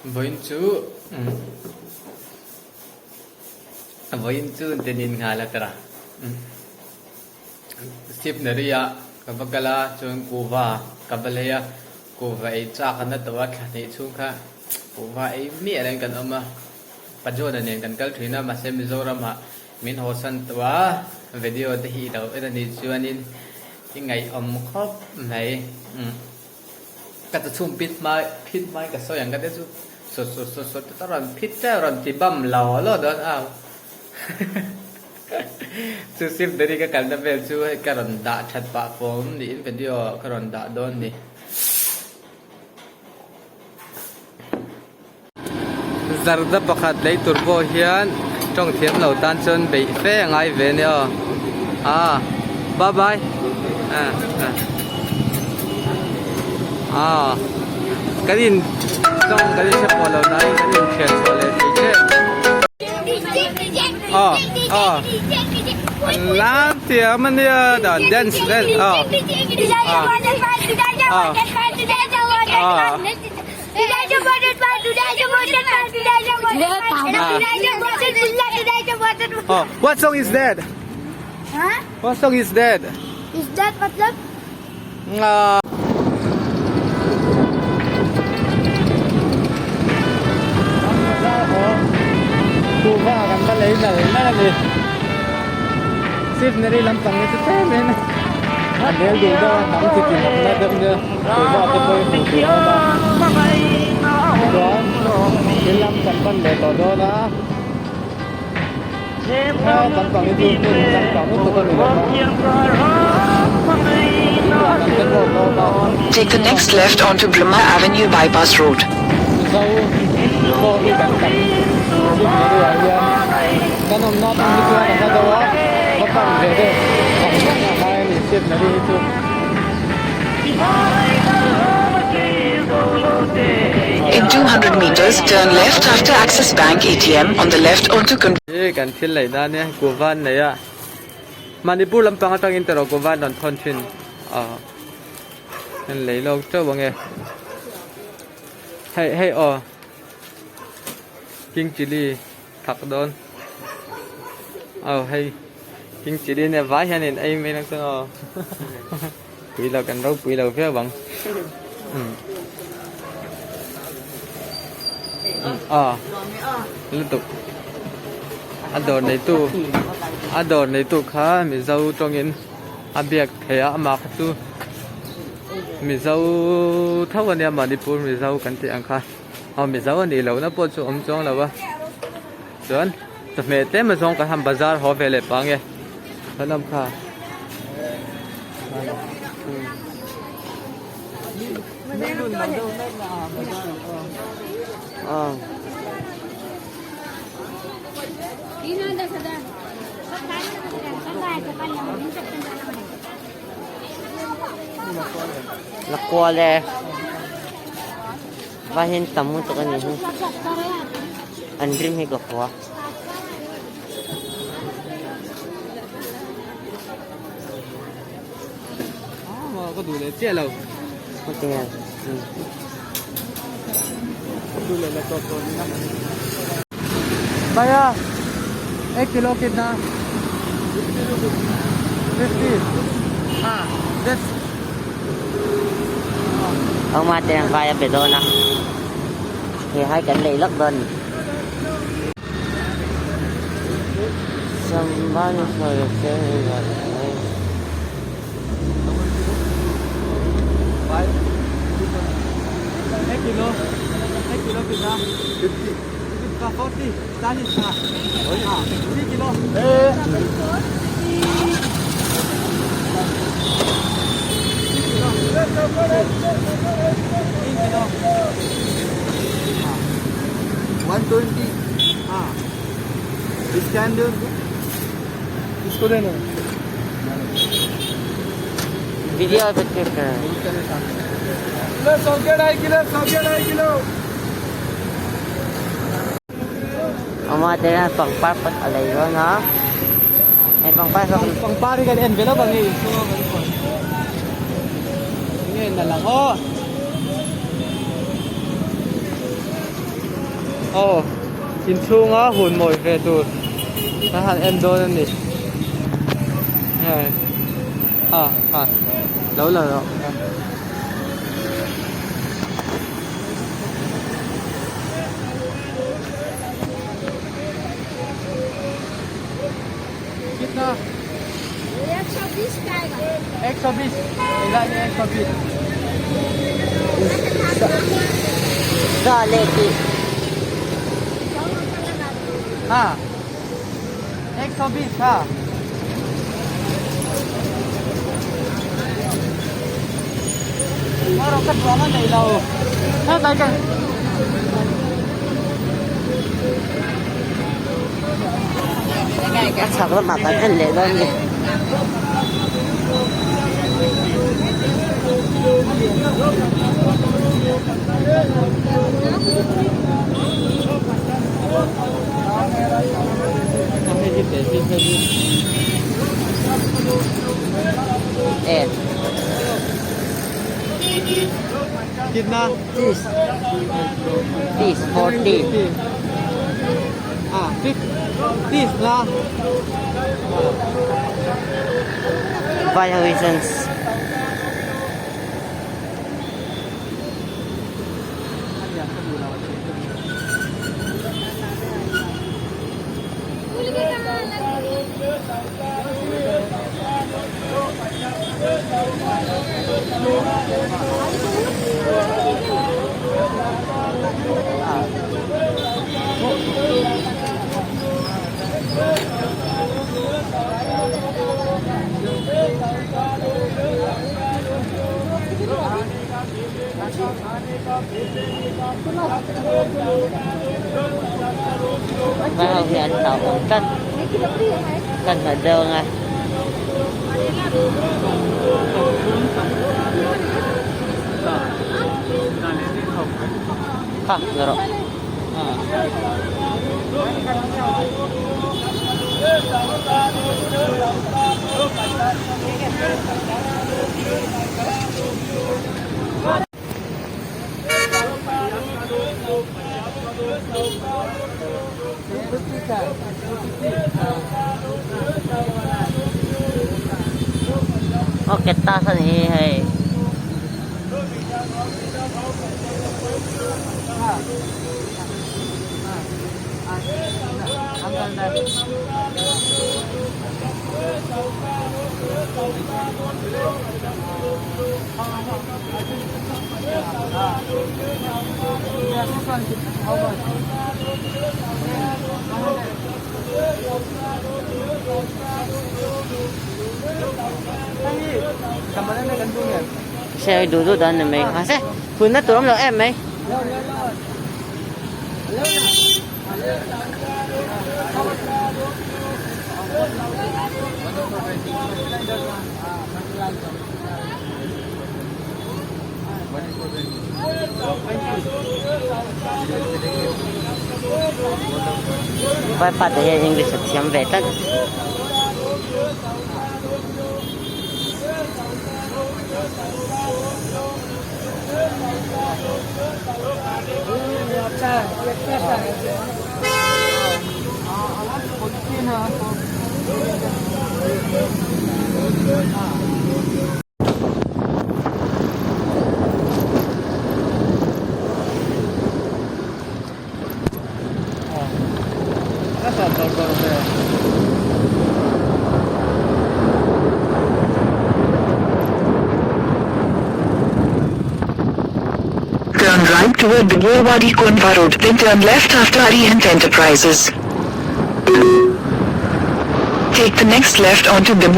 Voin chú voin chú tenin ngala tera sip nariya kabagala chung kuwa kabalaya kuwa ay tsaka tawa khani chung kha kuwa ay mi alang kan ama pajona nen kan kal thina ma se mizoram ha min hosan tawa video te hi daw ena ni chuanin ingai khop nei ka ta chum pit mai ka so yang ka te chu so ta ran pit ta ran ti bam law lo don aw chu sip dari ka kan da vel chu ka ran da that pa pom ni in video ka ran da don ni zarda pakhat lei turbo hian trong thiam lo tan chon be fe ngai ve ne bye bye kadin trong kadin sa polo nai kadin chen sole che la tia man ya da dance then what song is that? Huh? What song is that? Is that matlab? Kuva kan ba lấy na ni sip nari lam pang ni te men adel du da nam ti ti na dam de kuva te poi hu ti ba lam kan ban le to do na kan pang ni tu kan pang tu ko ni Take the next left onto Glumma Avenue bypass road. In 200 meters, turn left after Axis Bank ATM on the left onto kan thil lai da ne Govan ne ya Manipur lampang atang intero Govan don thon thin kan lei lo cho bange hey king chili thak don hey king chili ne vai hanin ai me nak so pui lo kan ro pui lo phia bang liên tục ador này tu khá mi dâu trong in abiak thầy ama tu mi dâu thâu anh em Manipur mi dâu kan ti ang kha mi dâu anh đi lâu na po chu chong la ba chuan ta me te ma zong ka ham bazar ho vele pa nge hanam kha Lakwale bahin tamu to kan ni andrim hi kapwa mà có đủ để chia lâu ko tingnan đủ để là to na Baya 1 kilo कितना 50 this ang mate ang kaya pedona thì hai cảnh lì lắc bên somebody for your favorite 1 kilo कितना 50 का 40 40 का 3 kilo 120 this can do इसको देना video bet ke kilo 100 kilo ang mate na pangpapat alay ro na ay pangpasok pangpari kan envelope ang iso ngayon na lang Ồ, in chung á hồn mồi về tụt. Nó hẳn em đôi lên đi. Lâu rồi rồi. Kita 120 kayaknya. exobis. Nilainya exobis. Sa leki. Ha. Exobis ha. Nó đâu cắt quá nó này đâu. Hết đây kìa. At sa ko matagal eh. Doon eh. Eh. Kiतना? 30. 40. Ah, 30 lah. Violations. Wow, yan taon kan. Kan ada nga. Ha, laro. Okay, tasan eh, hey. Xe đủ đủ đơn này mày. À xe, phun nó tụi nó em mày. Vai pada ya English siam vetan. Turn right toward the Burwadi Kunva Road, then turn left after Arihant Enterprises. Take the next left onto the